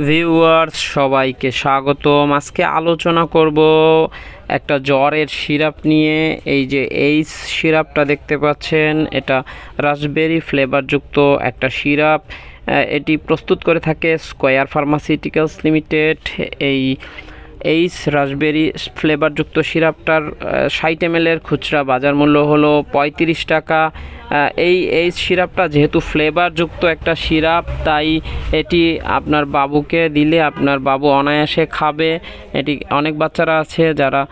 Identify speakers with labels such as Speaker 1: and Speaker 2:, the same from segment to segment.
Speaker 1: Viewers সবাইকে স্বাগতম। আজকে আলোচনা করব একটা জ্বরের সিরাপ নিয়ে। এই যে এইস সিরাপটা দেখতে পাচ্ছেন, এটা রাসবেরি ফ্লেভারযুক্ত একটা সিরাপ। এটি প্রস্তুত করে থাকে স্কয়ার ফার্মাসিউটিক্যালস লিমিটেড। এইস রাসবেরি ফ্লেভারযুক্ত সিরাপটার 60 ml খুচরা বাজার মূল্য হলো 35 টাকা। এই সিরাপটা যেহেতু ফ্লেভারযুক্ত একটা সিরাপ, তাই এটি আপনার বাবুকে দিলে আপনার বাবু অনায়াসে খাবে। এটি অনেক বাচ্চারা আছে যারা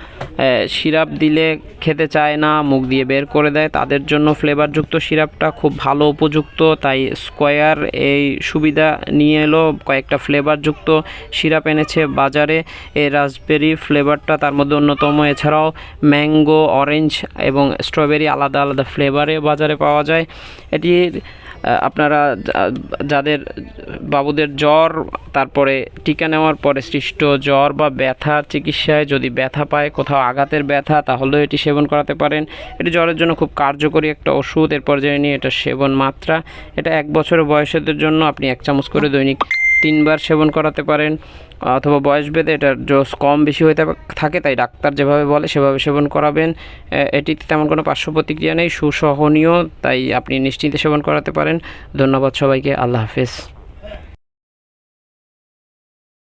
Speaker 1: সিরাপ দিলে খেতে চায় না, মুখ দিয়ে বের করে দেয়, তাদের জন্য ফ্লেভারযুক্ত সিরাপটা খুব ভালো উপযুক্ত। তাই স্কয়ার এই সুবিধা নিয়ে এলো, কয়েকটা ফ্লেভারযুক্ত সিরাপ এনেছে বাজারে। এই রাসবেরি ফ্লেভারটা তার মধ্যে অন্যতম। এছাড়াও ম্যাঙ্গো, অরেঞ্জ এবং স্ট্রবেরি আলাদা আলাদা ফ্লেভারে বাজারে পাওয়া যায়। এটির আপনারা যাদের বাবুদের জ্বর, তারপরে টিকা নেওয়ার পরে সৃষ্ট জ্বর বা ব্যথার চিকিৎসায় যদি ব্যথা পায়, কোথাও আঘাতের ব্যথা, তাহলেও এটি সেবন করাতে পারেন। এটি জ্বরের জন্য খুব কার্যকরী একটা ওষুধ। এরপর জেনে নিয়ে এটা সেবন মাত্রা। এটা 1 বছরের বয়সের জন্য আপনি 1 চামচ করে দৈনিক 3 বার সেবন করাতে পারেন, অথবা বয়স ভেদে এটার ডোজ কম বেশি হয়ে থাকে, তাই ডাক্তার যেভাবে বলে সেভাবে সেবন করাবেন। এটিতে তেমন কোনো পার্শ্ব প্রতিক্রিয়া নেই, সুসহনীয়, তাই আপনি নিশ্চিন্তে সেবন করাতে পারেন। ধন্যবাদ সবাইকে। আল্লাহ হাফেজ।